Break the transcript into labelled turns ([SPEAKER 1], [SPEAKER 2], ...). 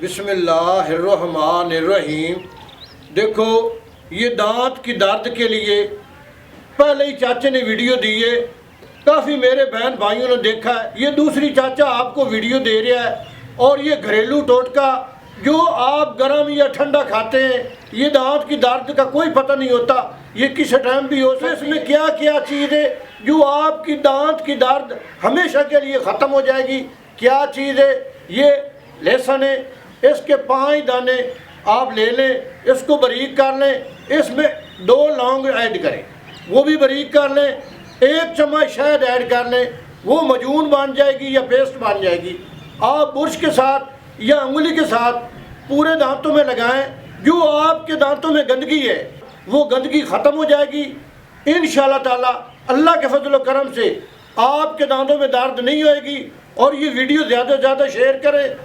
[SPEAKER 1] बिस्मिल्लाहिर्रहमानिर्रहीम। देखो, ये दांत की दर्द के लिए पहले ही चाचे ने वीडियो दी है, काफ़ी मेरे बहन भाइयों ने देखा है। ये दूसरी चाचा आपको वीडियो दे रहा है। और ये घरेलू टोटका जो आप गर्म या ठंडा खाते हैं, ये दांत की दर्द का कोई पता नहीं होता, ये किस टाइम भी हो सकता है। इसमें क्या क्या चीज़ है जो आपकी दांत की दर्द हमेशा के लिए ख़त्म हो जाएगी। क्या चीज़ है? ये लहसुन है, इसके 5 दाने आप ले लें, इसको बारीक कर लें, इसमें 2 लौंग ऐड करें, वो भी बारीक कर लें, 1 चम्मच शहद ऐड कर लें, वो मजून बन जाएगी या पेस्ट बन जाएगी। आप बुर्श के साथ या उंगली के साथ पूरे दांतों में लगाएं। जो आपके दांतों में गंदगी है वो गंदगी ख़त्म हो जाएगी इंशाअल्लाह ताला। अल्लाह के फजल व करम से आपके दांतों में दर्द नहीं होएगी। और ये वीडियो ज़्यादा से ज़्यादा शेयर करें।